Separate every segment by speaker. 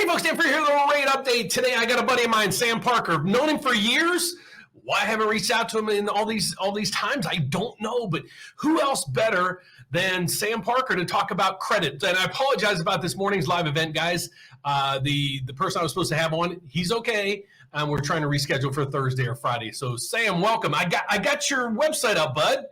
Speaker 1: Hey folks, Dan Frio here, a little rate update. Today I got a buddy of mine, Sam Parker. I've known him for years. Why I haven't reached out to him in all these times, I don't know. But who else better than Sam Parker to talk about credit? And I apologize about this morning's live event, guys. The person I was supposed to have on, he's okay. We're trying to reschedule for Thursday or Friday. So Sam, welcome. I got your website up, bud.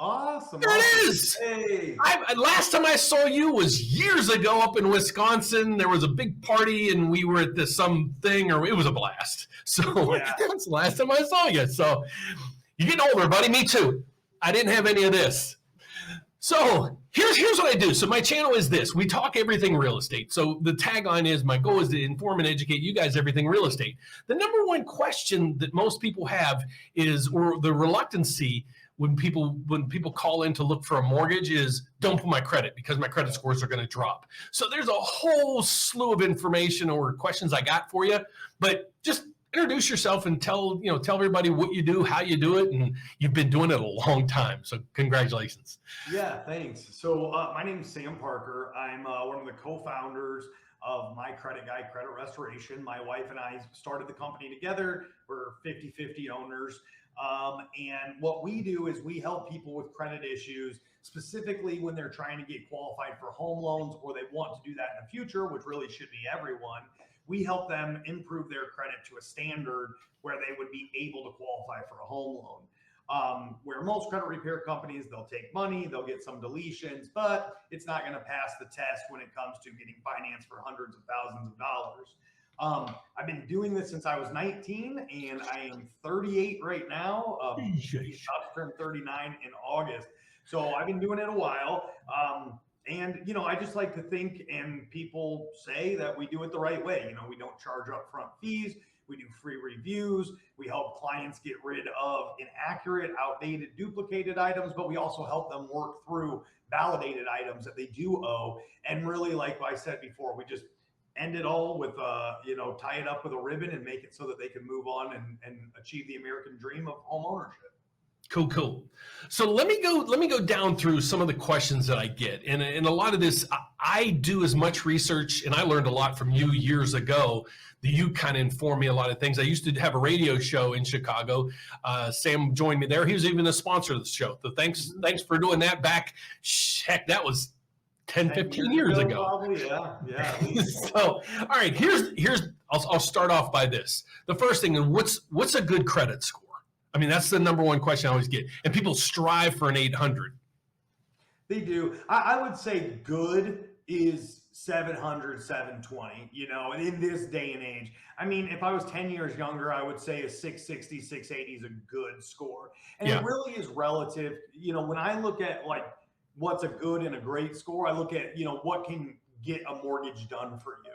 Speaker 2: Awesome.
Speaker 1: There it is.
Speaker 2: Hey.
Speaker 1: Last time I saw you was years ago up in Wisconsin. There was a big party and we were at this something, or it was a blast. So yeah. That's the last time I saw you. So you're getting older, buddy. Me too. I didn't have any of this. So here's what I do. So my channel is this. We talk everything real estate. So the tagline is, my goal is to inform and educate you guys everything real estate. The number one question that most people have is, or the reluctancy when people call in to look for a mortgage is, don't put my credit because my credit scores are going to drop. So there's a whole slew of information or questions I got for you, but just introduce yourself and tell everybody what you do, how you do it, and you've been doing it a long time. So congratulations.
Speaker 2: Yeah, thanks. So my name is Sam Parker. I'm one of the co-founders of My Credit Guy Credit Restoration. My wife and I started the company together. We're 50-50 owners. And what we do is we help people with credit issues, specifically when they're trying to get qualified for home loans or they want to do that in the future, which really should be everyone. We help them improve their credit to a standard where they would be able to qualify for a home loan. Where most credit repair companies, they'll take money, they'll get some deletions, but it's not going to pass the test when it comes to getting finance for hundreds of thousands of dollars. I've been doing this since I was 19 and I am 38 right now. He's about to turn 39 in August. So I've been doing it a while. And, I just like to think, and people say that we do it the right way. We don't charge upfront fees. We do free reviews. We help clients get rid of inaccurate, outdated, duplicated items, but we also help them work through validated items that they do owe. And really, like I said before, we just end it all with, tie it up with a ribbon and make it so that they can move on and achieve the American dream of home ownership.
Speaker 1: Cool. So let me go down through some of the questions that I get. And a lot of this, I do as much research, and I learned a lot from you years ago that you kind of informed me a lot of things. I used to have a radio show in Chicago. Sam joined me there. He was even a sponsor of the show. So thanks for doing that back. Heck, that was 10, 15 years ago.
Speaker 2: Probably, yeah.
Speaker 1: So, all right, I'll start off by this. The first thing, what's a good credit score? I mean, that's the number one question I always get. And people strive for an 800.
Speaker 2: They do. I would say good is 700, 720, and in this day and age. I mean, if I was 10 years younger, I would say a 660, 680 is a good score. And It really is relative. When I look at like what's a good and a great score, I look at, what can get a mortgage done for you.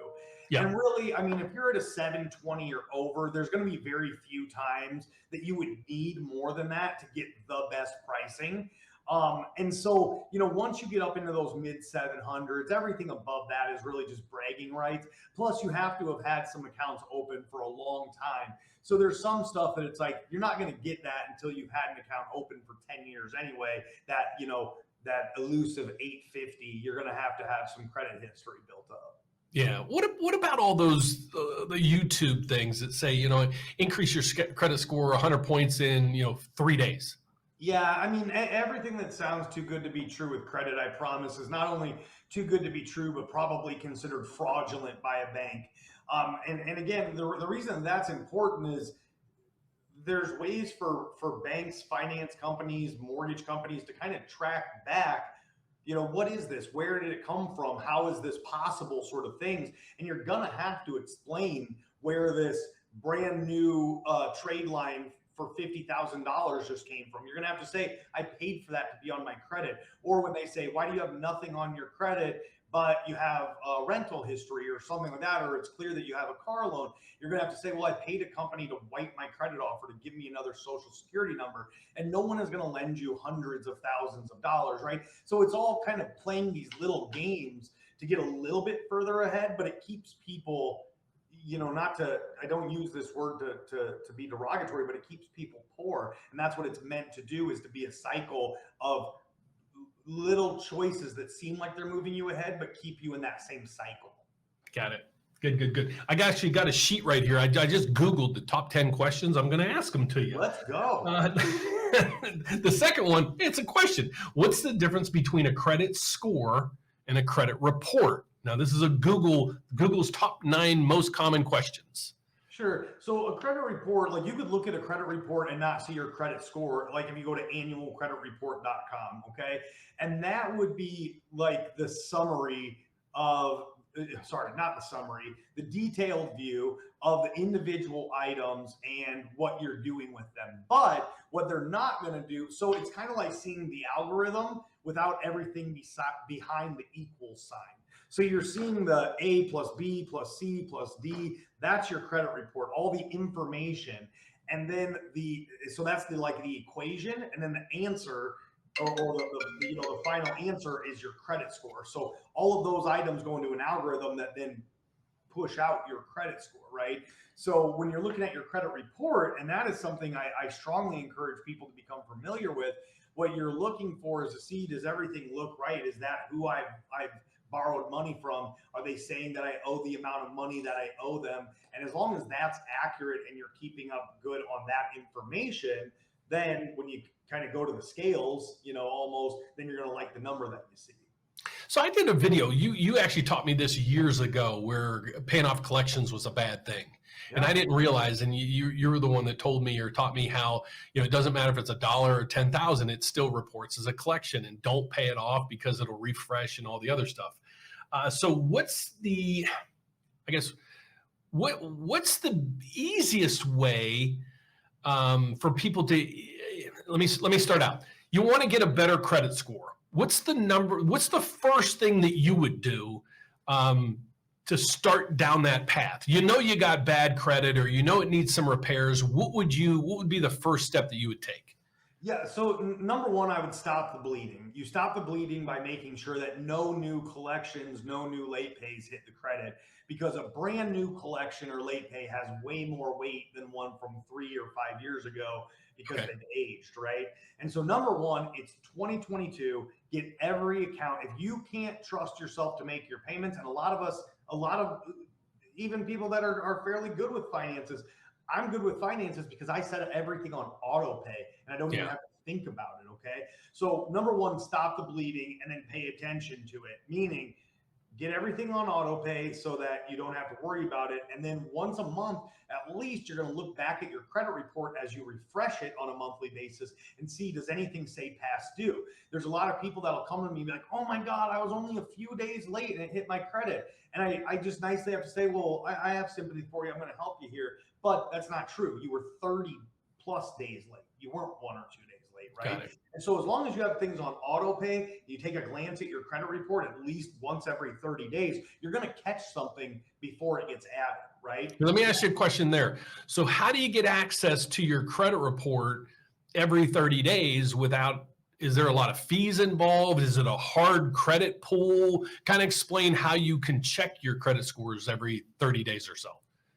Speaker 2: Yeah. And really, I mean, if you're at a 720 or over, there's going to be very few times that you would need more than that to get the best pricing. And so, once you get up into those mid 700s, everything above that is really just bragging rights. Plus, you have to have had some accounts open for a long time. So there's some stuff that it's like, you're not going to get that until you've had an account open for 10 years anyway, that, that elusive 850, you're going to have some credit history built up.
Speaker 1: Yeah. What about all those the YouTube things that say, increase your credit score 100 points in, 3 days?
Speaker 2: Yeah. I mean, everything that sounds too good to be true with credit, I promise, is not only too good to be true, but probably considered fraudulent by a bank. And again, the reason that's important is there's ways for banks, finance companies, mortgage companies to kind of track back, what is this? Where did it come from? How is this possible, sort of things? And you're going to have to explain where this brand new trade line for $50,000 just came from. You're going to have to say, I paid for that to be on my credit. Or when they say, why do you have nothing on your credit, but you have a rental history or something like that, or it's clear that you have a car loan, you're going to have to say, well, I paid a company to wipe my credit off or to give me another social security number. And no one is going to lend you hundreds of thousands of dollars, right? So it's all kind of playing these little games to get a little bit further ahead, but it keeps people, I don't use this word to be derogatory, but it keeps people poor. And that's what it's meant to do, is to be a cycle of little choices that seem like they're moving you ahead, but keep you in that same cycle.
Speaker 1: Got it. Good, good, good. I actually got a sheet right here. I just Googled the top 10 questions. I'm going to ask them to you.
Speaker 2: Let's go.
Speaker 1: The second one, it's a question. What's the difference between a credit score and a credit report? Now, this is Google's top 9 most common questions.
Speaker 2: Sure. So a credit report, like you could look at a credit report and not see your credit score, like if you go to annualcreditreport.com, okay? And that would be like the summary of, sorry, not the summary, the detailed view of the individual items and what you're doing with them. But what they're not going to do, so it's kind of like seeing the algorithm without everything behind the equal sign. So you're seeing the A plus B plus C plus D. That's your credit report, all the information. And then so that's the equation. And then the answer or the final answer is your credit score. So all of those items go into an algorithm that then push out your credit score, right? So when you're looking at your credit report, and that is something I strongly encourage people to become familiar with, what you're looking for is to see, does everything look right? Is that who I've borrowed money from? Are they saying that I owe the amount of money that I owe them? And as long as that's accurate and you're keeping up good on that information, then when you kind of go to the scales, almost, then you're going to like the number that you see.
Speaker 1: So I did a video. You actually taught me this years ago, where paying off collections was a bad thing. Yeah. And I didn't realize, and you were the one that told me or taught me how, it doesn't matter if it's $1 or 10,000, it still reports as a collection, and don't pay it off because it'll refresh and all the other stuff. So what's the easiest way for people to, let me start out. You want to get a better credit score. What's the first thing that you would do to start down that path? You got bad credit, or it needs some repairs. What would be the first step that you would take?
Speaker 2: Yeah, so number one, I would stop the bleeding. You stop the bleeding by making sure that no new collections, no new late pays hit the credit, because a brand new collection or late pay has way more weight than one from 3 or 5 years ago, because they've aged, right? And so number one, it's 2022, get every account. If you can't trust yourself to make your payments, and a lot of even people that are fairly good with finances, I'm good with finances because I set everything on auto pay and I don't even have to think about it, okay? So number one, stop the bleeding and then pay attention to it, meaning get everything on auto pay so that you don't have to worry about it. And then once a month, at least you're going to look back at your credit report as you refresh it on a monthly basis and see, does anything say past due? There's a lot of people that'll come to me and be like, oh my God, I was only a few days late and it hit my credit. And I just nicely have to say, well, I have sympathy for you. I'm going to help you here. But that's not true. You were 30 plus days late. You weren't 1 or 2 days late, right? And so as long as you have things on auto pay, you take a glance at your credit report at least once every 30 days, you're going to catch something before it gets added, right?
Speaker 1: Let me ask you a question there. So how do you get access to your credit report every 30 days without, is there a lot of fees involved? Is it a hard credit pull? Kind of explain how you can check your credit scores every 30 days or so.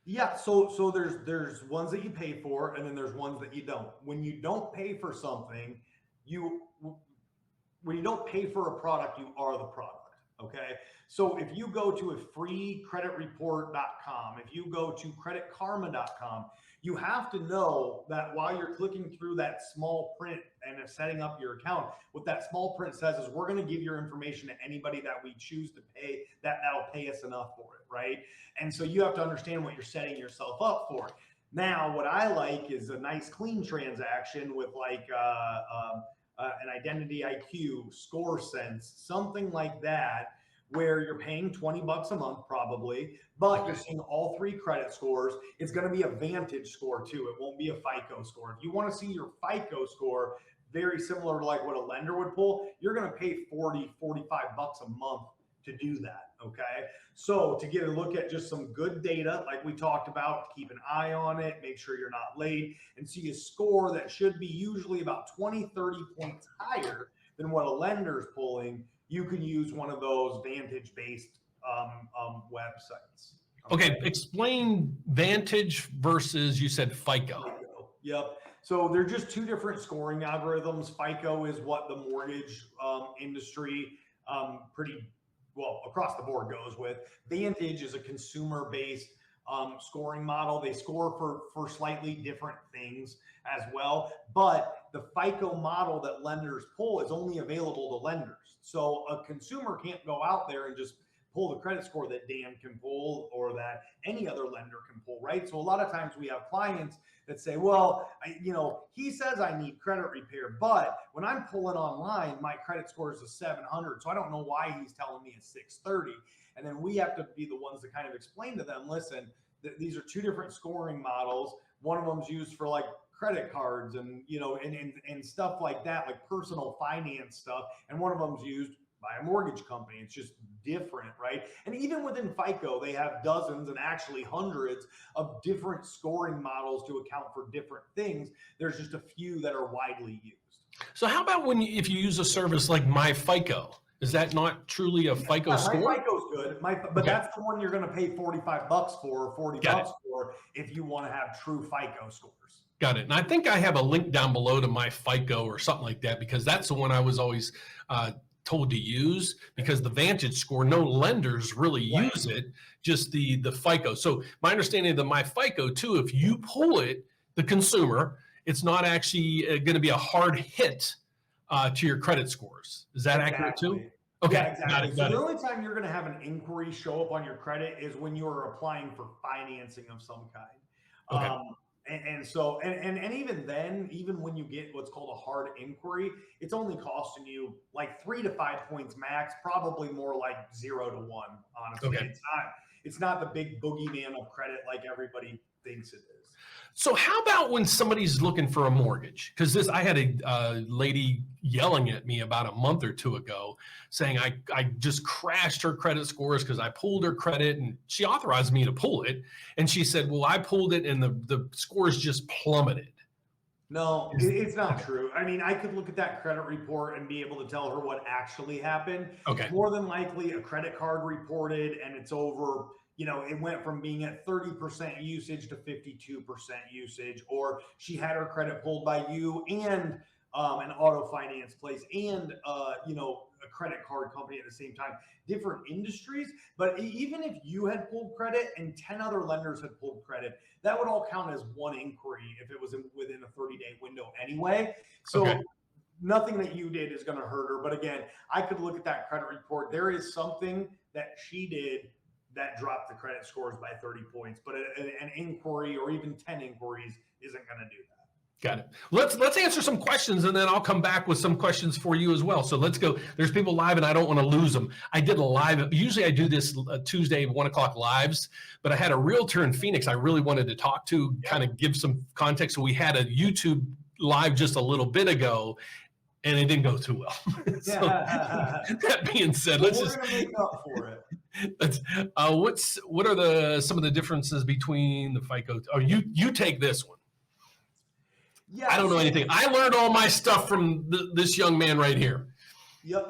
Speaker 2: Yeah, so there's ones that you pay for, and then there's ones that you don't. When you don't pay for something, when you don't pay for a product, you are the product, okay? So if you go to a freecreditreport.com, if you go to creditkarma.com, you have to know that while you're clicking through that small print and setting up your account, what that small print says is we're going to give your information to anybody that we choose to pay, that'll pay us enough for it, right? And so you have to understand what you're setting yourself up for. Now, what I like is a nice clean transaction with like an Identity IQ, Score Sense, something like that, where you're paying $20 a month probably, but you're seeing all 3 credit scores. It's going to be a Vantage score too. It won't be a FICO score. If you want to see your FICO score, very similar to like what a lender would pull, you're going to pay $40, $45 a month to do that, okay? So to get a look at just some good data, like we talked about, keep an eye on it, make sure you're not late, and see a score that should be usually about 20, 30 points higher than what a lender's pulling, you can use one of those Vantage-based websites.
Speaker 1: Okay, explain Vantage versus, you said FICO.
Speaker 2: Yep. So they're just 2 different scoring algorithms. FICO is what the mortgage industry pretty well, across the board goes with. Vantage is a consumer-based scoring model. They score for slightly different things as well, but the FICO model that lenders pull is only available to lenders. So a consumer can't go out there and just pull the credit score that Dan can pull or that any other lender can pull, right? So a lot of times we have clients that say, well, he says I need credit repair, but when I'm pulling online, my credit score is a 700. So I don't know why he's telling me it's 630. And then we have to be the ones to kind of explain to them, listen, these are two different scoring models. One of them's used for like credit cards and, and stuff like that, like personal finance stuff. And one of them's used by a mortgage company. It's just different, right? And even within FICO, they have dozens and actually hundreds of different scoring models to account for different things. There's just a few that are widely used.
Speaker 1: So how about if you use a service like My FICO? Is that not truly a FICO score?
Speaker 2: My FICO's good. But that's the one you're going to pay $45 for, or $40 for, if you want to have true FICO scores.
Speaker 1: Got it. And I think I have a link down below to My FICO or something like that, because that's the one I was always told to use, because the Vantage score, no lenders really use it, just the FICO. So my understanding of the My FICO too, if you pull it, the consumer, it's not actually going to be a hard hit to your credit scores. Is that accurate too? Okay.
Speaker 2: Yeah, exactly. So the only time you're going to have an inquiry show up on your credit is when you're applying for financing of some kind.
Speaker 1: Okay.
Speaker 2: And even then, even when you get what's called a hard inquiry, it's only costing you like 3 to 5 points max, probably more like 0 to 1. Honestly, it's not the big boogeyman of credit like everybody thinks it is.
Speaker 1: So how about when somebody's looking for a mortgage? Because I had a lady yelling at me about a month or two ago saying I just crashed her credit scores because I pulled her credit, and she authorized me to pull it. And she said, well, I pulled it and the scores just plummeted.
Speaker 2: No, it's not true. I mean, I could look at that credit report and be able to tell her what actually happened.
Speaker 1: Okay.
Speaker 2: More than likely, a credit card reported and it's over. It went from being at 30% usage to 52% usage, or she had her credit pulled by you and an auto finance place and, a credit card company at the same time, different industries. But even if you had pulled credit and 10 other lenders had pulled credit, that would all count as one inquiry if it was within a 30-day window anyway. So nothing that you did is going to hurt her. But again, I could look at that credit report. There is something that she did that dropped the credit scores by 30 points, but an inquiry or even 10 inquiries isn't going to do that.
Speaker 1: Got it. Let's answer some questions, and then I'll come back with some questions for you as well. So let's go. There's people live, and I don't want to lose them. I did a live. Usually I do this Tuesday 1 o'clock lives, but I had a realtor in Phoenix I really wanted to talk to, kind of give some context. So we had a YouTube live just a little bit ago, and it didn't go too well. So that being said,
Speaker 2: we're going to make up for it.
Speaker 1: What are some of the differences between the FICO? Oh, you take this one.
Speaker 2: Yeah,
Speaker 1: I don't know anything. I learned all my stuff from this young man right here.
Speaker 2: Yep.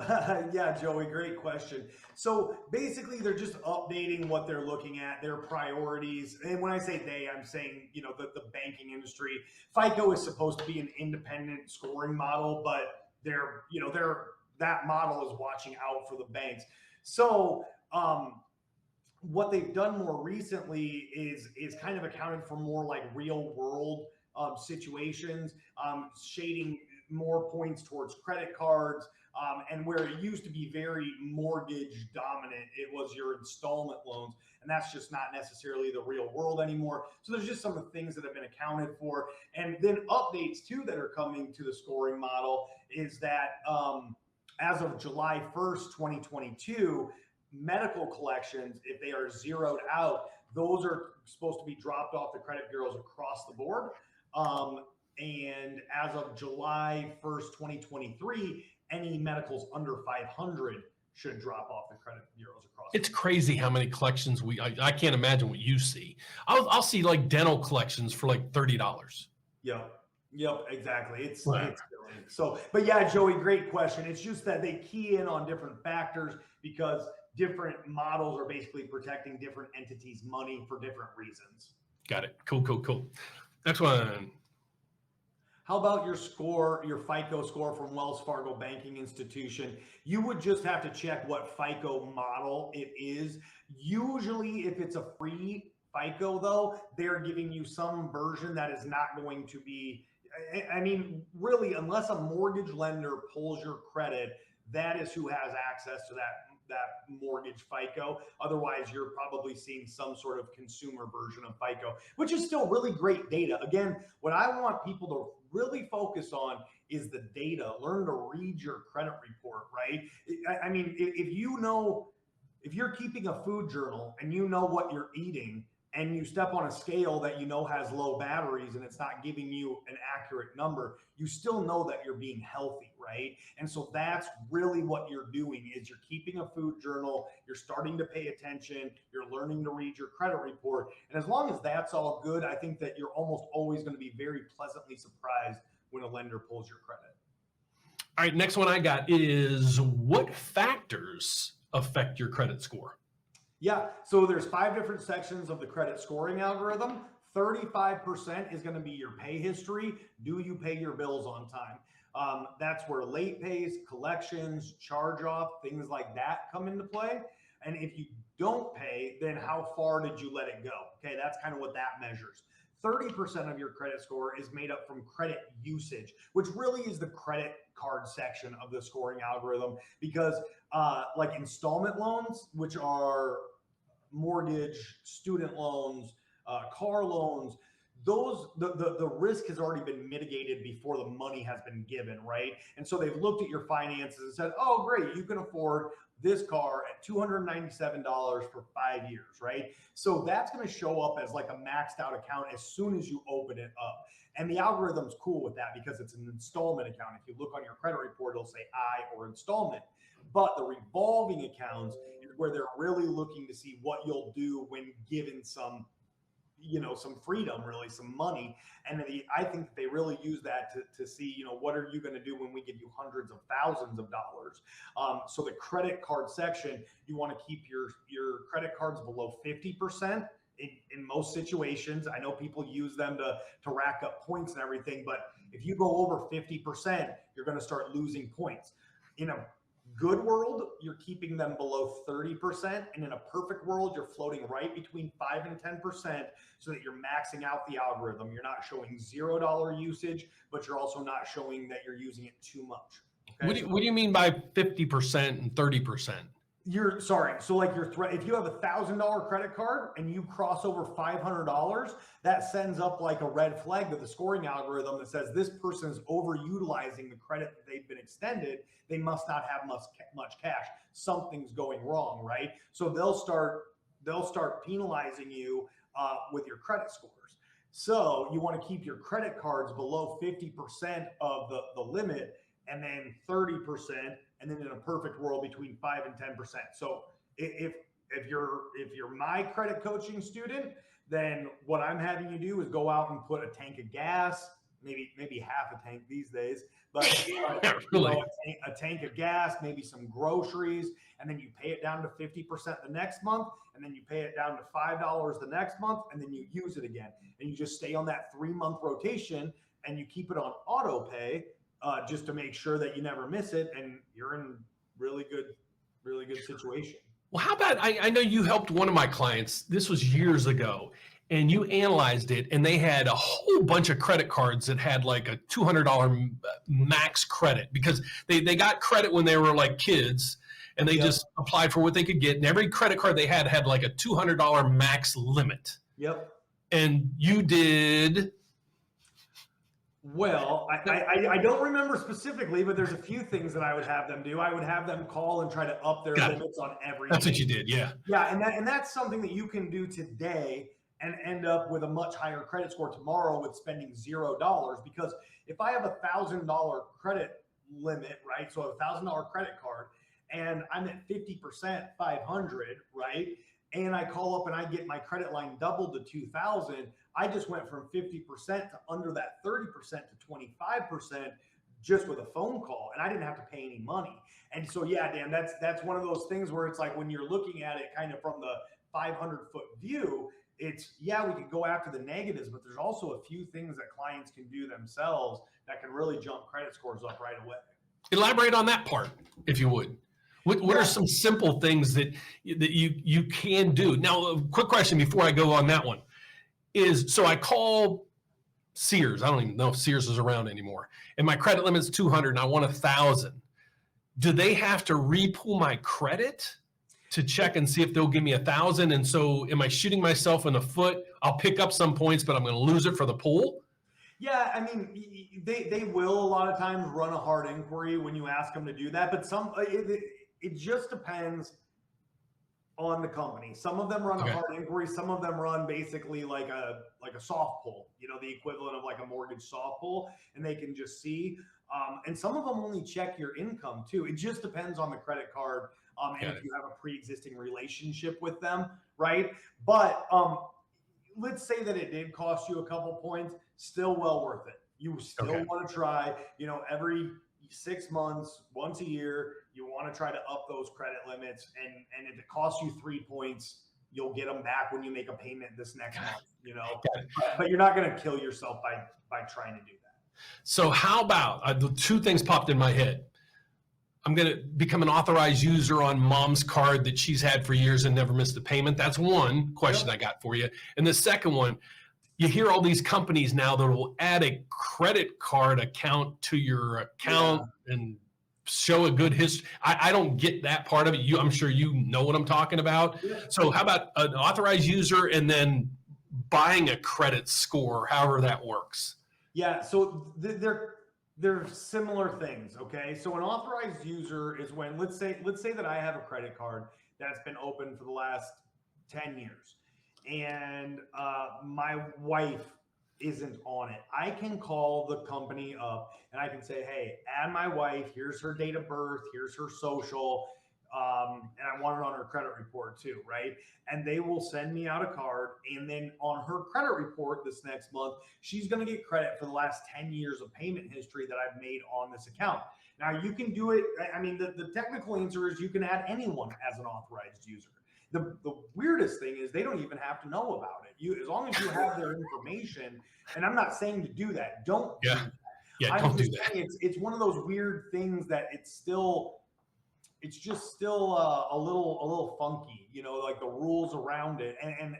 Speaker 2: Yeah, Joey, great question. So basically, they're just updating what they're looking at, their priorities. And when I say they, I'm saying, the banking industry. FICO is supposed to be an independent scoring model, but that model is watching out for the banks. So what they've done more recently is kind of accounted for more like real world situations, shading more points towards credit cards, and where it used to be very mortgage dominant, it was your installment loans, and that's just not necessarily the real world anymore. So there's just some of the things that have been accounted for. And then updates too that are coming to the scoring model is that as of July 1st, 2022, medical collections, if they are zeroed out, those are supposed to be dropped off the credit bureaus across the board. And as of July 1st, 2023, any medicals under 500 should drop off the credit bureaus across.
Speaker 1: It's crazy how many collections I can't imagine what you see. I'll see like dental collections for like $30.
Speaker 2: Yep, exactly. It's silly. So, but yeah, Joey, great question. It's just that they key in on different factors because different models are basically protecting different entities' money for different reasons.
Speaker 1: Got it. Cool. Next one.
Speaker 2: How about your score, your FICO score from Wells Fargo banking institution? You would just have to check what FICO model it is. Usually if it's a free FICO though, they're giving you some version that is not going to be, I mean, really, unless a mortgage lender pulls your credit, that is who has access to that mortgage FICO. Otherwise, you're probably seeing some sort of consumer version of FICO, which is still really great data. Again, what I want people to really focus on is the data. Learn to read your credit report, right? I mean, if you know, if you're keeping a food journal and you know what you're eating, and you step on a scale that you know has low batteries and it's not giving you an accurate number, you still know that you're being healthy, right? And so that's really what you're doing is you're keeping a food journal, you're starting to pay attention, you're learning to read your credit report. And as long as that's all good, I think that you're almost always going to be very pleasantly surprised when a lender pulls your credit.
Speaker 1: All right, next one I got is what factors affect your credit score?
Speaker 2: Yeah, so there's 5 different sections of the credit scoring algorithm. 35% is going to be your pay history. Do you pay your bills on time? That's where late pays, collections, charge off, things like that come into play. And if you don't pay, then how far did you let it go? Okay, that's kind of what that measures. 30% of your credit score is made up from credit usage, which really is the credit card section of the scoring algorithm, because like installment loans, which are mortgage, student loans, car loans, those the risk has already been mitigated before the money has been given, right? And so they've looked at your finances and said, oh, great, you can afford this car at $297 for 5 years, right? So that's going to show up as like a maxed out account as soon as you open it up. And the algorithm's cool with that because it's an installment account. If you look on your credit report, it'll say I or installment. But the revolving accounts is where they're really looking to see what you'll do when given some, you know, some freedom, really some money. And I think they really use that to see, you know, what are you going to do when we give you hundreds of thousands of dollars? So the credit card section, you want to keep your credit cards below 50%. In most situations, I know people use them to rack up points and everything, but if you go over 50%, you're going to start losing points. In a good world, you're keeping them below 30%. And in a perfect world, you're floating right between 5 and 10% so that you're maxing out the algorithm. You're not showing $0 usage, but you're also not showing that you're using it too much. Okay?
Speaker 1: What do you mean by 50% and 30%?
Speaker 2: You're sorry. So like if you have $1,000 credit card and you cross over $500, that sends up like a red flag to the scoring algorithm that says this person is overutilizing the credit that they've been extended. They must not have much cash. Something's going wrong, right? So they'll start penalizing you with your credit scores. So you want to keep your credit cards below 50% of the limit, and then 30%, and then in a perfect world between 5 and 10%. So if you're my credit coaching student, then what I'm having you do is go out and put a tank of gas, maybe half a tank these days, but
Speaker 1: Really?
Speaker 2: a tank of gas, maybe some groceries, and then you pay it down to 50% the next month, and then you pay it down to $5 the next month, and then you use it again. And you just stay on that 3-month rotation, and you keep it on auto pay, just to make sure that you never miss it, and you're in really good situation.
Speaker 1: Well, how about I know you helped one of my clients. This was years ago, and you analyzed it, and they had a whole bunch of credit cards that had like a $200 max credit because they got credit when they were like kids, and they just applied for what they could get. And every credit card they had like a $200 max limit.
Speaker 2: Yep.
Speaker 1: And you did.
Speaker 2: Well, I don't remember specifically, but there's a few things that I would have them do. I would have them call and try to up their limits on everything.
Speaker 1: That's what you did, yeah.
Speaker 2: Yeah, and that's something that you can do today and end up with a much higher credit score tomorrow with spending $0. Because if I have $1,000 credit limit, right? So a $1,000 credit card, and I'm at 50%, 500, right? And I call up and I get my credit line doubled to 2,000. I just went from 50% to under that 30% to 25% just with a phone call, and I didn't have to pay any money. And so, yeah, Dan, that's one of those things where it's like when you're looking at it kind of from the 500-foot view, it's, yeah, we could go after the negatives, but there's also a few things that clients can do themselves that can really jump credit scores up right away.
Speaker 1: Elaborate on that part, if you would. What are some simple things that you can do? Now, a quick question before I go on that one is, so I call Sears. I don't even know if Sears is around anymore. And my credit limit's 200 and I want 1,000. Do they have to repull my credit to check and see if they'll give me 1,000? And so am I shooting myself in the foot? I'll pick up some points, but I'm going to lose it for the pool?
Speaker 2: Yeah, I mean, they will a lot of times run a hard inquiry when you ask them to do that, but it just depends on the company. Some of them run a hard inquiry. Some of them run basically like a soft pull, the equivalent of like a mortgage soft pull, and they can just see. And some of them only check your income too. It just depends on the credit card and if you have a pre-existing relationship with them, right? But let's say that it did cost you a couple points, still well worth it. You still want to try, every 6 months, once a year, you want to try to up those credit limits. And if it costs you 3 points, you'll get them back when you make a payment this next month, but you're not going to kill yourself by trying to do that.
Speaker 1: So how about, the two things popped in my head. I'm going to become an authorized user on mom's card that she's had for years and never missed a payment. That's one question I got for you. And the second one, you hear all these companies now that will add a credit card account to your account and show a good history. I don't get that part of it. I'm sure you know what I'm talking about. Yeah. So how about an authorized user and then buying a credit score, however that works?
Speaker 2: Yeah, so they're similar things, okay? So an authorized user is when, let's say that I have a credit card that's been open for the last 10 years and my wife isn't on it. I can call the company up and I can say, hey, add my wife, here's her date of birth, here's her social, and I want it on her credit report too, right? And they will send me out a card, and then on her credit report this next month, she's going to get credit for the last 10 years of payment history that I've made on this account. Now you can do it. I mean, the technical answer is you can add anyone as an authorized user. The weirdest thing is they don't even have to know about it. As long as you have their information, and I'm not saying to do that. Don't do that.
Speaker 1: Yeah, don't do that.
Speaker 2: It's one of those weird things that it's just still a little funky, like the rules around it.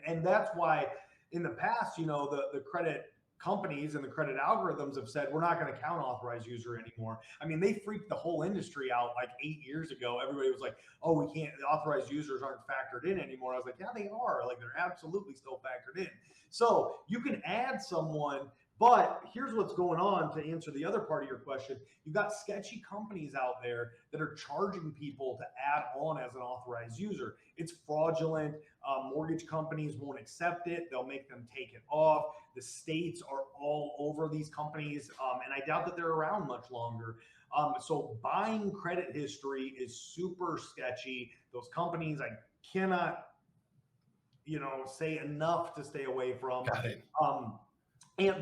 Speaker 2: And that's why in the past, the credit companies and the credit algorithms have said, we're not going to count authorized user anymore. I mean, they freaked the whole industry out like 8 years ago. Everybody was like, oh, we can't, the authorized users aren't factored in anymore. I was like, yeah, they are. Like, they're absolutely still factored in. So you can add someone. But here's what's going on to answer the other part of your question. You've got sketchy companies out there that are charging people to add on as an authorized user. It's fraudulent. Mortgage companies won't accept it. They'll make them take it off. The states are all over these companies, and I doubt that they're around much longer. So buying credit history is super sketchy. Those companies, I cannot, say enough to stay away from.
Speaker 1: Got it.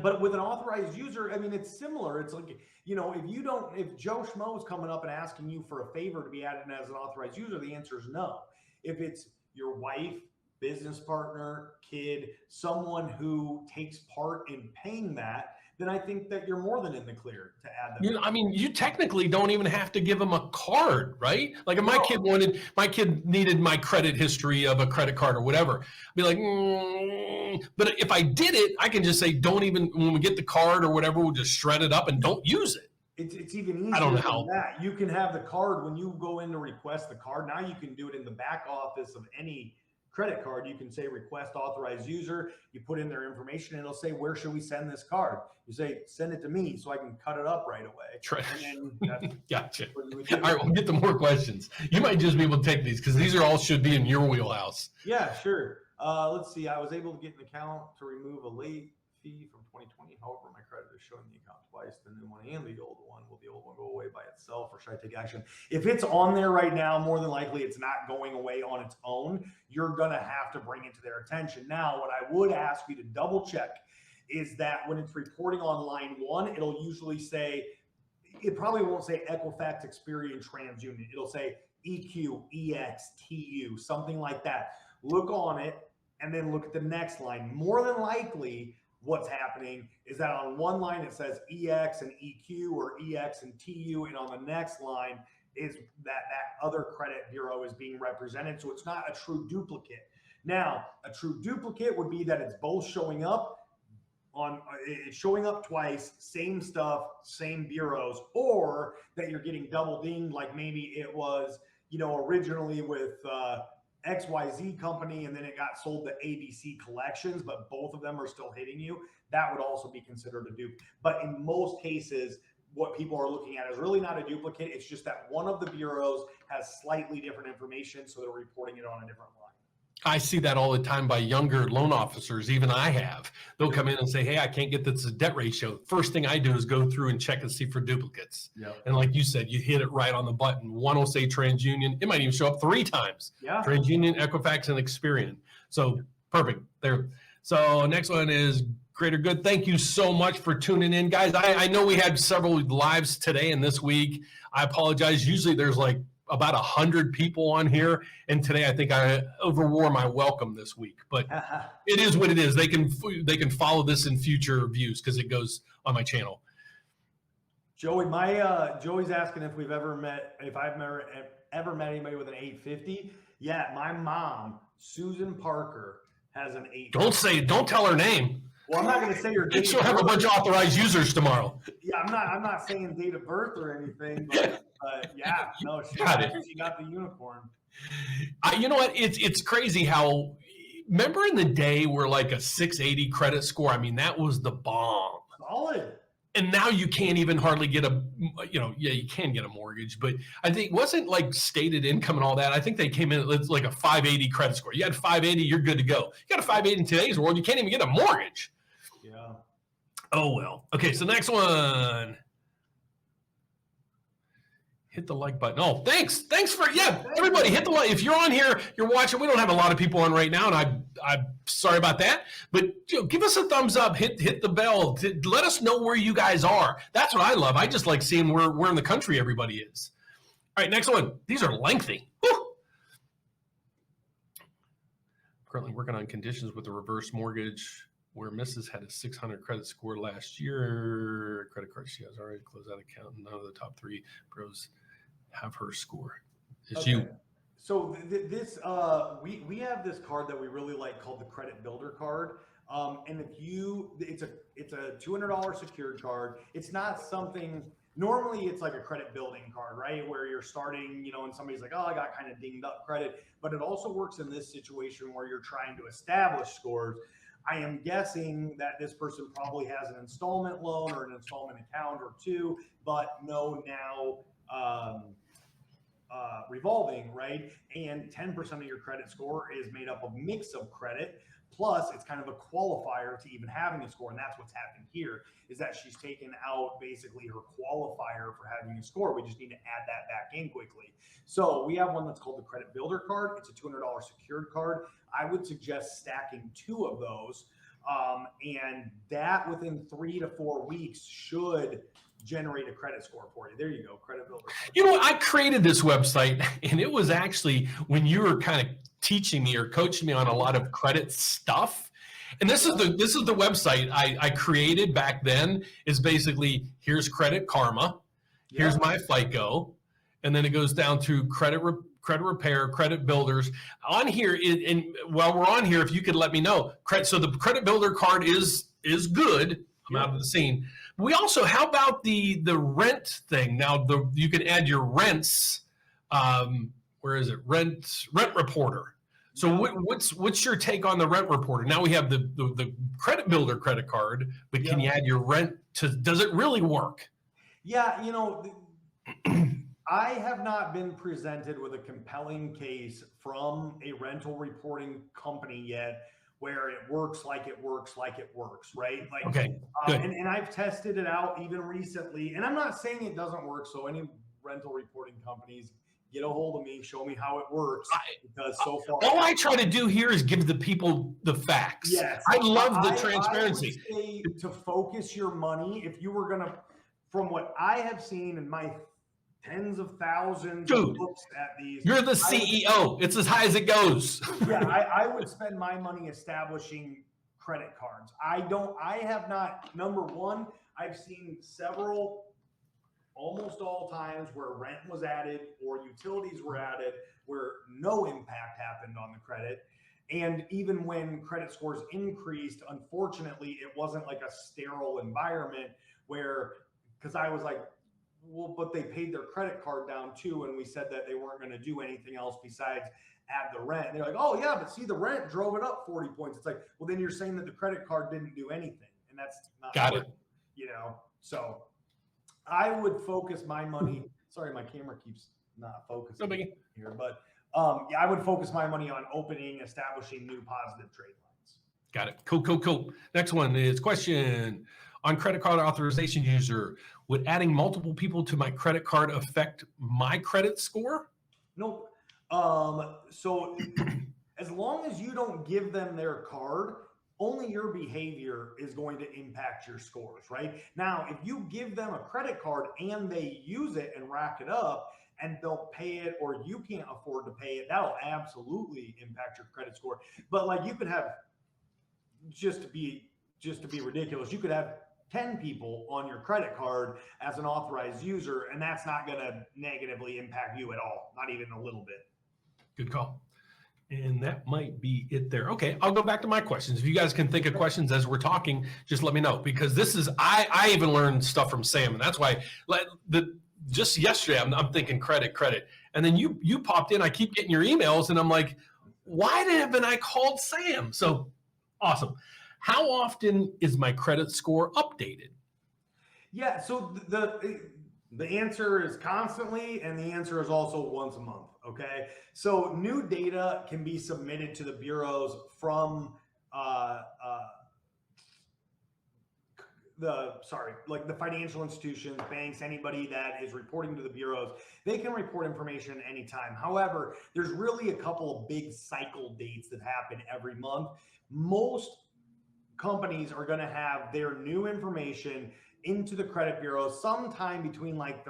Speaker 2: But with an authorized user, I mean, it's similar. It's like, if Joe Schmo's coming up and asking you for a favor to be added as an authorized user, the answer is no. If it's your wife, business partner, kid, someone who takes part in paying that, then I think that you're more than in the clear to add them.
Speaker 1: You technically don't even have to give them a card, right? Like if my kid needed my credit history of a credit card or whatever, I'd be like, but if I did it, I can just say, don't even, when we get the card or whatever, we'll just shred it up and don't use it.
Speaker 2: It's even easier
Speaker 1: I don't know how.
Speaker 2: than that. You can have the card when you go in to request the card. Now you can do it in the back office of any credit card. You can say request authorized user. You put in their information and it'll say, where should we send this card? You say, send it to me so I can cut it up right away.
Speaker 1: Gotcha. All right, we'll get to more questions. You might just be able to take these because these are all should be in your wheelhouse.
Speaker 2: Yeah, sure. Let's see. I was able to get an account to remove a late fee from 2020. However, my credit is showing the account twice, the new one and the old one. Will the old one go away by itself, or should I take action? If it's on there right now, more than likely it's not going away on its own. You're going to have to bring it to their attention. Now, what I would ask you to double check is that when it's reporting on line 1, it'll usually say, it probably won't say Equifax, Experian, TransUnion. It'll say EQ, EX, TU, something like that. Look on it. and then look at the next line. More than likely, what's happening is that on one line it says EX and EQ or EX and TU, and on the next line is that other credit bureau is being represented. So it's not a true duplicate. Now, a true duplicate would be that it's both showing up it's showing up twice, same stuff, same bureaus, or that you're getting double dinged, like maybe it was, originally with XYZ company and then it got sold to ABC Collections, but both of them are still hitting you. That would also be considered a dupe. But in most cases, what people are looking at is really not a duplicate. It's just that one of the bureaus has slightly different information, so they're reporting it on a different line.
Speaker 1: I see that all the time by younger loan officers. Even I have. They'll come in and say, hey, I can't get this debt ratio. First thing I do is go through and check and see for duplicates.
Speaker 2: Yep.
Speaker 1: And like you said, you hit it right on the button. One will say TransUnion. It might even show up 3 times.
Speaker 2: Yeah.
Speaker 1: TransUnion, Equifax, and Experian. So perfect there. So next one is Greater Good. Thank you so much for tuning in, guys. I know we had several lives today and this week. I apologize. Usually there's like about 100 people on here, and today I think I overwore my welcome this week, but it is what it is. They can follow this in future views because it goes on my channel.
Speaker 2: Joey, Joey's asking if I've ever met anybody with an 850. Yeah, my mom, Susan Parker, has an 850.
Speaker 1: Don't tell her name.
Speaker 2: Well, I'm not going to say her date.
Speaker 1: She'll have a bunch of authorized users tomorrow.
Speaker 2: Yeah, I'm not saying date of birth or anything, but yeah, no, she got the unicorn.
Speaker 1: You know what? It's crazy how. Remember in the day where like a 680 credit score? I mean, that was the bomb.
Speaker 2: Solid.
Speaker 1: And now you can't even hardly get you can get a mortgage, but I think wasn't like stated income and all that. I think they came in like a 580 credit score. You had 580, you're good to go. You got a 580 in today's world, you can't even get a mortgage.
Speaker 2: Yeah.
Speaker 1: Oh, well. Okay, so next one. Hit the like button. Oh, thanks for, everybody hit the like. If you're on here, you're watching, we don't have a lot of people on right now, and I'm sorry about that, but give us a thumbs up, hit the bell, let us know where you guys are. That's what I love. I just like seeing where in the country everybody is. All right, next one. These are lengthy. Woo! Currently working on conditions with a reverse mortgage where Mrs. had a 600 credit score last year. Credit card she has already closed out account, and none of the top 3 pros have her score. It's okay. You.
Speaker 2: So this we have this card that we really like called the Credit Builder card. And it's a $200 secured card. It's not something, normally it's like a credit building card, right? Where you're starting, and somebody's like, oh, I got kind of dinged up credit, but it also works in this situation where you're trying to establish scores. I am guessing that this person probably has an installment loan or an installment account or 2, but no now revolving, right? And 10% of your credit score is made up of mix of credit, plus it's kind of a qualifier to even having a score. And that's what's happening here, is that she's taken out basically her qualifier for having a score. We just need to add that back in quickly. So we have one that's called the Credit Builder card. It's a $200 secured card. I would suggest stacking 2 of those. And that within 3 to 4 weeks should generate a credit score for you. There you go, Credit Builder.
Speaker 1: I created this website, and it was actually when you were kind of teaching me or coaching me on a lot of credit stuff. And this is the website I created back then. Is basically, here's Credit Karma, here's my FICO, and then it goes down to credit repair, credit builders. On here, and while we're on here, if you could let me know, so the Credit Builder card is good. I'm out of the scene. We also, how about the rent thing? Now you can add your rents. Where is it? Rent reporter. So what's your take on the rent reporter? Now we have the Credit Builder credit card, but can you add your rent to? Does it really work?
Speaker 2: Yeah, I have not been presented with a compelling case from a rental reporting company yet where it works, right? Like,
Speaker 1: okay,
Speaker 2: and I've tested it out even recently, and I'm not saying it doesn't work. So any rental reporting companies, get a hold of me, show me how it works, because so far
Speaker 1: all I try to do here is give the people the facts.
Speaker 2: Yes,
Speaker 1: I love the transparency.
Speaker 2: I would say to focus your money, if you were gonna, from what I have seen in my tens of thousands
Speaker 1: Dude,
Speaker 2: of books at these.
Speaker 1: You're the CEO. It's as high as it goes.
Speaker 2: Yeah, I would spend my money establishing credit cards. I have not, number one, I've seen several, almost all times where rent was added or utilities were added where no impact happened on the credit. And even when credit scores increased, unfortunately, it wasn't like a sterile environment where, because I was like, well, but they paid their credit card down too. And we said that they weren't going to do anything else besides add the rent. And they're like, oh yeah, but see, the rent drove it up 40 points. It's like, well, then you're saying that the credit card didn't do anything. And that's not
Speaker 1: Got it.
Speaker 2: You know, so I would focus my money. Sorry, my camera keeps not focusing here, but yeah, I would focus my money on establishing new positive trade lines.
Speaker 1: Got it. Cool. Next one is question on credit card authorization user. Would adding multiple people to my credit card affect my credit score?
Speaker 2: Nope. So as long as you don't give them their card, only your behavior is going to impact your scores, right? Now, if you give them a credit card and they use it and rack it up and don't pay it, or you can't afford to pay it, that'll absolutely impact your credit score. But like, you could have, just to be ridiculous, you could have 10 people on your credit card as an authorized user, and that's not going to negatively impact you at all, not even a little bit.
Speaker 1: Good call. And that might be it there. Okay, I'll go back to my questions. If you guys can think of questions as we're talking, just let me know, because this is, I even learned stuff from Sam, and that's why just yesterday I'm thinking credit, and then you popped in. I keep getting your emails, and I'm like, why haven't I called Sam? So awesome. How often is my credit score updated?
Speaker 2: Yeah, so the answer is constantly, and the answer is also once a month. Okay, so new data can be submitted to the bureaus from the financial institutions, banks, anybody that is reporting to the bureaus. They can report information anytime. However, there's really a couple of big cycle dates that happen every month. Most companies are going to have their new information into the credit bureau sometime between like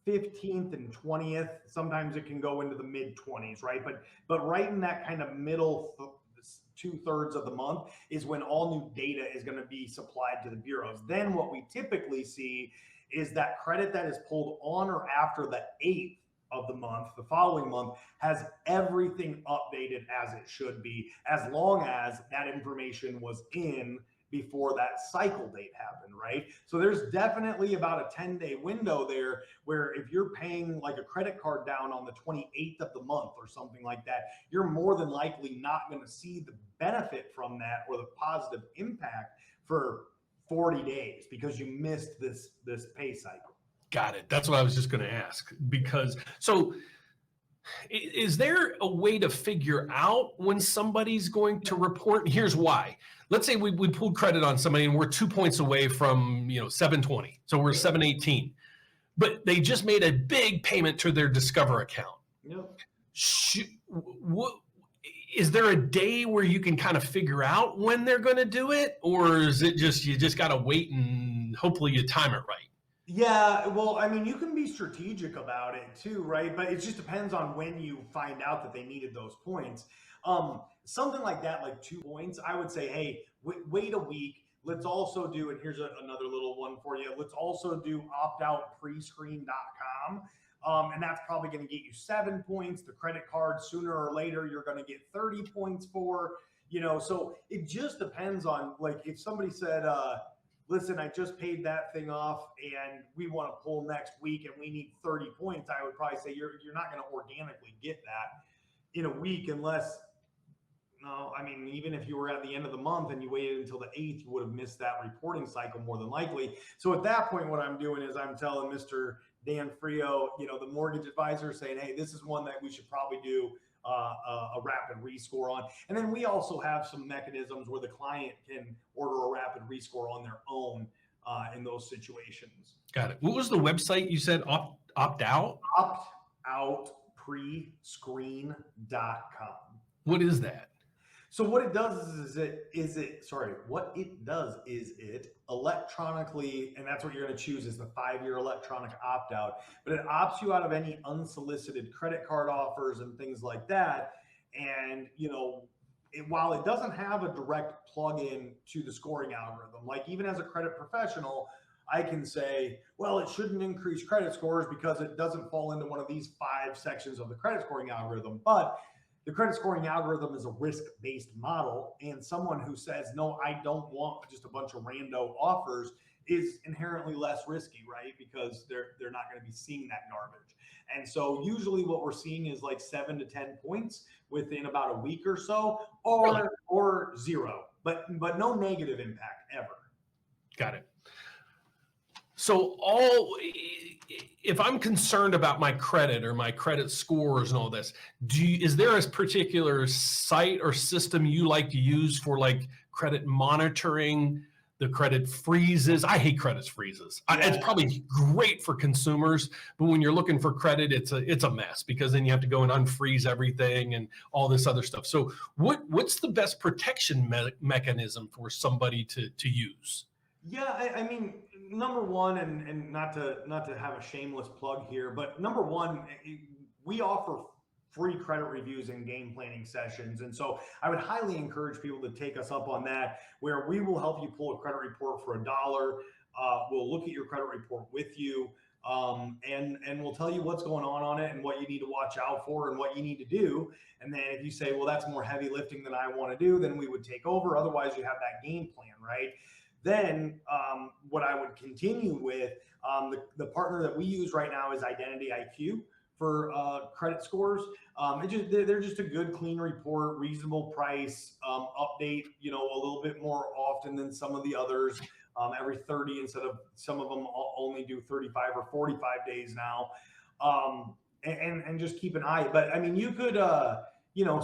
Speaker 2: 15th and 20th. Sometimes it can go into the mid 20s, right? But right in that kind of middle 2/3 of the month is when all new data is going to be supplied to the bureaus. Then what we typically see is that credit that is pulled on or after the 8th of the month, the following month, has everything updated as it should be, as long as that information was in before that cycle date happened, right? So there's definitely about a 10-day window there where if you're paying like a credit card down on the 28th of the month or something like that, you're more than likely not going to see the benefit from that or the positive impact for 40 days because you missed this pay cycle.
Speaker 1: Got it. That's what I was just going to ask, because so is there a way to figure out when somebody's going to report? Here's why. Let's say we pulled credit on somebody and we're 2 points away from 720. So we're 718, but they just made a big payment to their Discover account.
Speaker 2: Yep.
Speaker 1: Is there a day where you can kind of figure out when they're going to do it? Or is it just, you just got to wait and hopefully you time it right?
Speaker 2: Yeah, well, I mean, you can be strategic about it too, right? But it just depends on when you find out that they needed those points. Something like that, like 2 points, I would say, hey, wait a week. Let's also do, and here's another little one for you. Let's also do optoutprescreen.com. And that's probably going to get you 7 points. The credit card, sooner or later, you're going to get 30 points for, so it just depends on, like, if somebody said, listen, I just paid that thing off and we want to pull next week and we need 30 points, I would probably say you're not going to organically get that in a week unless, even if you were at the end of the month and you waited until the 8th, you would have missed that reporting cycle more than likely. So at that point, what I'm doing is I'm telling Mr. Dan Frio, the mortgage advisor, saying, hey, this is one that we should probably do a rapid rescore on. And then we also have some mechanisms where the client can order a rapid rescore on their own in those situations.
Speaker 1: Got it. What was the website you said? Opt out?
Speaker 2: Optoutprescreen.com.
Speaker 1: What is that?
Speaker 2: So what it does what it does is it electronically, and that's what you're going to choose is the 5-year electronic opt-out, but it opts you out of any unsolicited credit card offers and things like that. And, while it doesn't have a direct plug-in to the scoring algorithm, like even as a credit professional, I can say, well, it shouldn't increase credit scores because it doesn't fall into one of these 5 sections of the credit scoring algorithm. But the credit scoring algorithm is a risk-based model, and someone who says, no, I don't want just a bunch of rando offers is inherently less risky, right? Because they're not going to be seeing that garbage. And so usually what we're seeing is like 7 to 10 points within about a week or so, or zero, but no negative impact ever.
Speaker 1: Got it. So if I'm concerned about my credit or my credit scores and all this, is there a particular site or system you like to use for like credit monitoring, the credit freezes? I hate credit freezes. Yeah. It's probably great for consumers, but when you're looking for credit, it's a mess because then you have to go and unfreeze everything and all this other stuff. So what's the best protection mechanism for somebody to use?
Speaker 2: Yeah, I mean, number one, and not to have a shameless plug here, but number one, we offer free credit reviews and game planning sessions. And so I would highly encourage people to take us up on that, where we will help you pull a credit report for $1. We'll look at your credit report with you, and we'll tell you what's going on it and what you need to watch out for and what you need to do. And then if you say, well, that's more heavy lifting than I want to do, then we would take over. Otherwise, you have that game plan, right? Then what I would continue with, the partner that we use right now is Identity IQ for credit scores. They're just a good, clean report, reasonable price, update, a little bit more often than some of the others, every 30 instead of some of them only do 35 or 45 days now. And just keep an eye. But I mean, you could,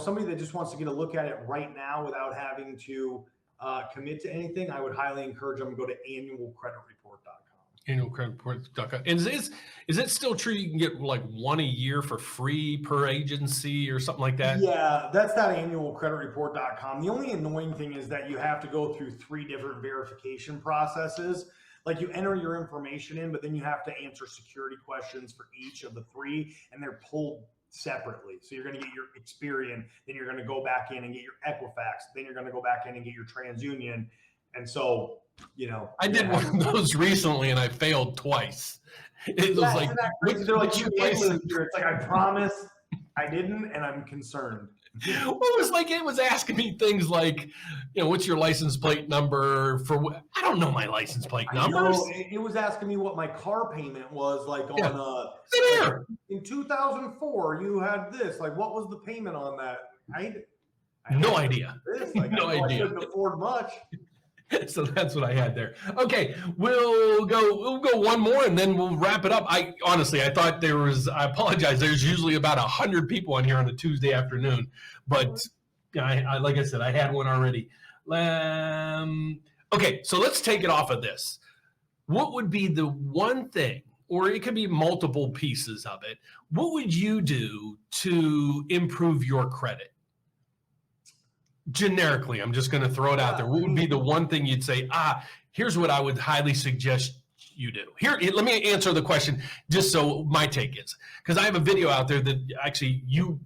Speaker 2: somebody that just wants to get a look at it right now without having to commit to anything, I would highly encourage them to go to annualcreditreport.com.
Speaker 1: Annualcreditreport.com. And is it still true you can get like one a year for free per agency or something like that?
Speaker 2: Yeah, that's that annualcreditreport.com. The only annoying thing is that you have to go through 3 different verification processes. Like you enter your information in, but then you have to answer security questions for each of the 3, and they're pulled separately. So you're going to get your Experian, then you're going to go back in and get your Equifax, then you're going to go back in and get your TransUnion. And so,
Speaker 1: I did one of those recently and I failed twice. It was like,
Speaker 2: they're like, you license here. It's like, I promise I didn't, and I'm concerned.
Speaker 1: Well, it was like, it was asking me things like, what's your license plate number for what? I don't know my license plate numbers.
Speaker 2: It was asking me what my car payment was like on in 2004, you had this, like, what was the payment on that? I
Speaker 1: no idea.
Speaker 2: No idea. I couldn't afford much.
Speaker 1: So that's what I had there. Okay, we'll go one more and then we'll wrap it up. I thought I apologize. There's usually about 100 people on here on a Tuesday afternoon, but like I said, I had one already. Okay, so let's take it off of this. What would be the one thing, or it could be multiple pieces of it, what would you do to improve your credit? Generically, I'm just going to throw it out there. What would be the one thing you'd say, here's what I would highly suggest you do? Here, let me answer the question just so my take is, because I have a video out there that actually you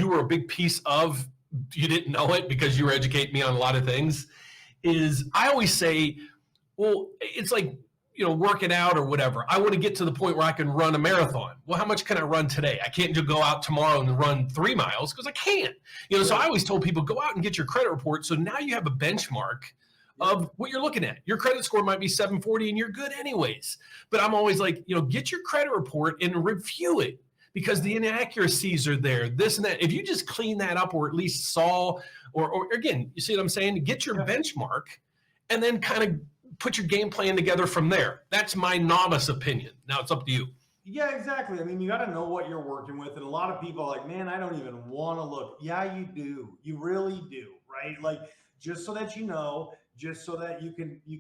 Speaker 1: were a big piece of, you didn't know it because you were educating me on a lot of things, is I always say, well, it's like, working out or whatever. I want to get to the point where I can run a marathon. Well, how much can I run today? I can't just go out tomorrow and run 3 miles because I can't. So I always told people, go out and get your credit report. So now you have a benchmark of what you're looking at. Your credit score might be 740 and you're good anyways. But I'm always like, get your credit report and review it because the inaccuracies are there, this and that. If you just clean that up or at least saw, or again, you see what I'm saying? Get your benchmark and then kind of put your game plan together from there. That's my novice opinion. Now it's up to you.
Speaker 2: Yeah, exactly. I mean, you got to know what you're working with. And a lot of people are like, man, I don't even want to look. Yeah, you do. You really do. Right. Like, just so that just so that you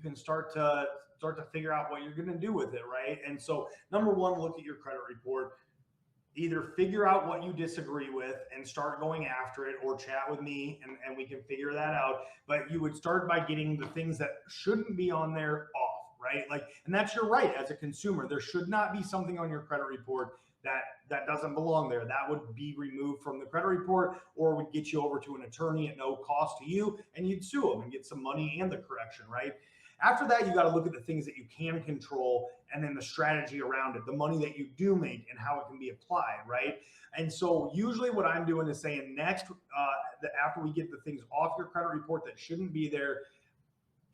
Speaker 2: can start to figure out what you're going to do with it. Right. And so number one, look at your credit report. either figure out what you disagree with and start going after it, or chat with me and we can figure that out. But you would start by getting the things that shouldn't be on there off, right? Like, and that's your right as a consumer. There should not be something on your credit report that doesn't belong there. That would be removed from the credit report, or would get you over to an attorney at no cost to you, and you'd sue them and get some money and the correction, right? After that, you got to look at the things that you can control, and then the strategy around it, the money that you do make and how it can be applied, right? And so usually what I'm doing is saying next, after we get the things off your credit report that shouldn't be there,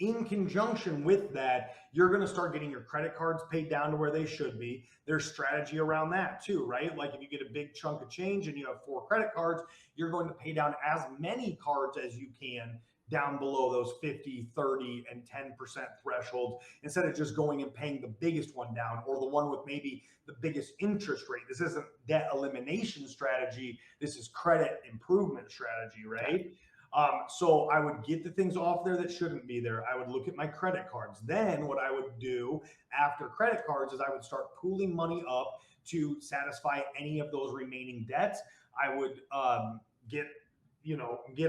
Speaker 2: in conjunction with that, you're going to start getting your credit cards paid down to where they should be. There's strategy around that too, right? Like if you get a big chunk of change and you have 4 credit cards, you're going to pay down as many cards as you can down below those 50, 30, and 10% thresholds, instead of just going and paying the biggest one down, or the one with maybe the biggest interest rate. This isn't debt elimination strategy. This is credit improvement strategy, right? So I would get the things off there that shouldn't be there. I would look at my credit cards. Then what I would do after credit cards is I would start pooling money up to satisfy any of those remaining debts. I would get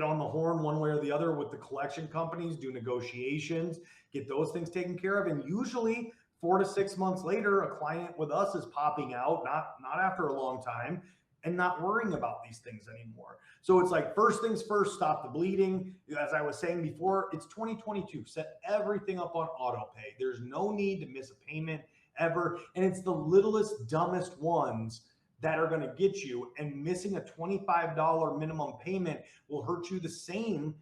Speaker 2: on the horn one way or the other with the collection companies, do negotiations, get those things taken care of. And usually 4 to 6 months later, a client with us is popping out, not after a long time, and not worrying about these things anymore. So it's like, first things first, stop the bleeding. As I was saying before, it's 2022. Set everything up on auto pay. There's no need to miss a payment ever. And it's the littlest, dumbest ones that are going to get you. And missing a $25 minimum payment will hurt you the same,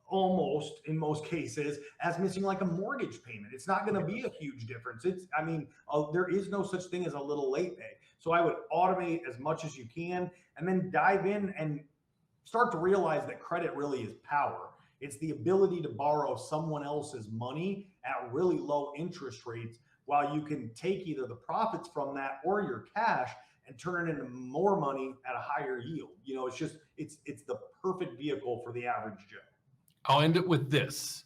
Speaker 2: almost in most cases, as missing like a mortgage payment. It's not going to be a huge difference. There is no such thing as a little late pay. So I would automate as much as you can, and then dive in and start to realize that credit really is power. It's the ability to borrow someone else's money at really low interest rates, while you can take either the profits from that or your cash and turn it into more money at a higher yield. It's the perfect vehicle for the average Joe.
Speaker 1: I'll end it with this.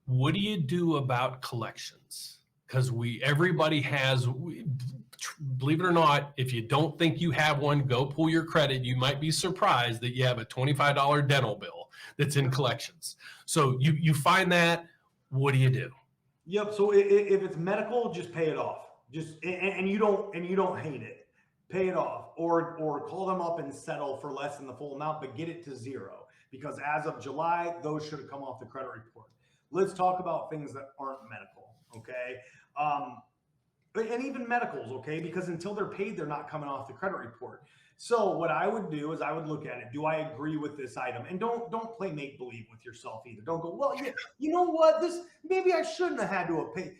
Speaker 1: What do you do about collections? Because everybody has, believe it or not, if you don't think you have one, go pull your credit. You might be surprised that you have a $25 dental bill that's in collections. So you find that, what do you do?
Speaker 2: Yep. So if it's medical, just pay it off. And you don't hate it, pay it off, or call them up and settle for less than the full amount, but get it to zero. Because as of July, those should have come off the credit report. Let's talk about things that aren't medical, okay? And even medicals, okay? Because until they're paid, they're not coming off the credit report. So what I would do is I would look at it. Do I agree with this item? And don't play make-believe with yourself either. Don't go, well, yeah, you know what? Maybe I shouldn't have had to have paid.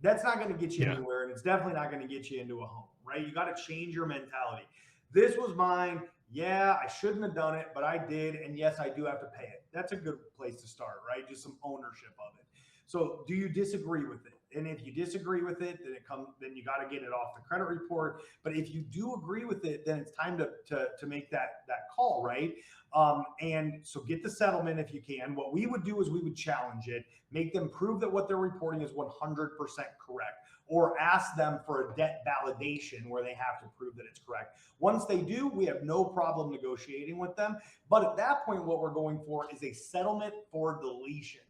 Speaker 2: That's not going to get you anywhere, and it's definitely not going to get you into a home, right? You got to change your mentality. This was mine. Yeah, I shouldn't have done it, but I did. And yes, I do have to pay it. That's a good place to start, right? Just some ownership of it. So do you disagree with it? And if you disagree with it, then you got to get it off the credit report. But if you do agree with it, then it's time to make that call, right? And so get the settlement if you can. What we would do is we would challenge it, make them prove that what they're reporting is 100% correct, or ask them for a debt validation where they have to prove that it's correct. Once they do, we have no problem negotiating with them. But at that point, what we're going for is a settlement for deletion,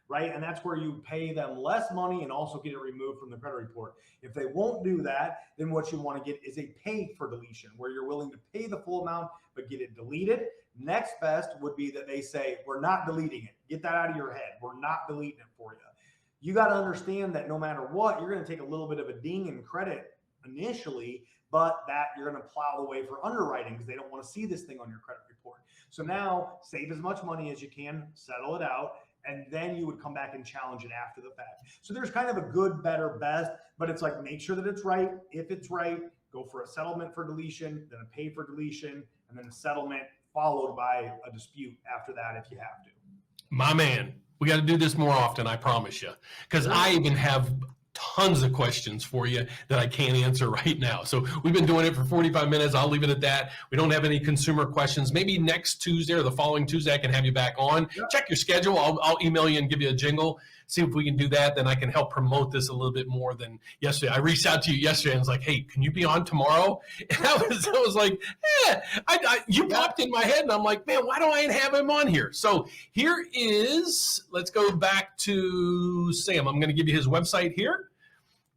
Speaker 2: right? And that's where you pay them less money and also get it removed from the credit report. If they won't do that, then what you want to get is a pay for deletion, where you're willing to pay the full amount, but get it deleted. Next best would be that they say, we're not deleting it. Get that out of your head. We're not deleting it for you. You got to understand that no matter what, you're going to take a little bit of a ding in credit initially, but that you're going to plow the way for underwriting, because they don't want to see this thing on your credit report. So now save as much money as you can, settle it out, and then you would come back and challenge it after the fact. So there's kind of a good, better, best, but it's like, make sure that it's right. If it's right, go for a settlement for deletion, then a pay for deletion, and then a settlement followed by a dispute after that if you have to.
Speaker 1: My man, we got to do this more often, I promise you. Because I even have tons of questions for you that I can't answer right now. So we've been doing it for 45 minutes. I'll leave it at that. We don't have any consumer questions. Maybe next Tuesday or the following Tuesday I can have you back on. Check your schedule. I'll email you and give you a jingle. See if we can do that. Then I can help promote this a little bit more than yesterday. I reached out to you yesterday and was like, hey, can you be on tomorrow? And I was like, you popped in my head and I'm like, man, why don't I have him on here? So here is, let's go back to Sam. I'm going to give you his website here.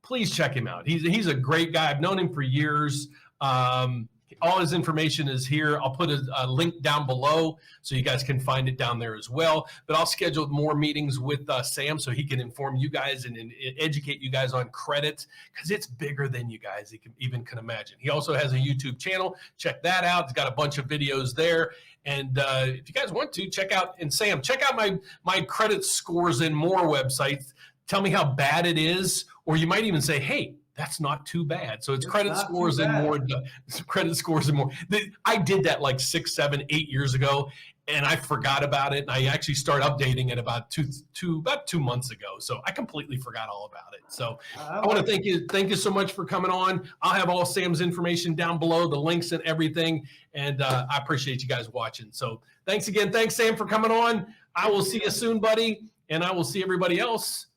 Speaker 1: Please check him out. He's a great guy. I've known him for years. All his information is here. I'll put a link down below so you guys can find it down there as well. But I'll schedule more meetings with Sam so he can inform you guys and educate you guys on credit, because it's bigger than you guys even can imagine. He also has a YouTube channel. Check that out. He's got a bunch of videos there. And if you guys want to, check out, and Sam, check out my credit scores and more websites. Tell me how bad it is, or you might even say, hey, that's not too bad. So it's credit scores and more. Credit scores and more. I did that like 6, 7, 8 years ago, and I forgot about it. And I actually started updating it about two months ago. So I completely forgot all about it. So I want to thank you. Thank you so much for coming on. I'll have all Sam's information down below, the links and everything. And I appreciate you guys watching. So thanks again. Thanks, Sam, for coming on. I will see you soon, buddy. And I will see everybody else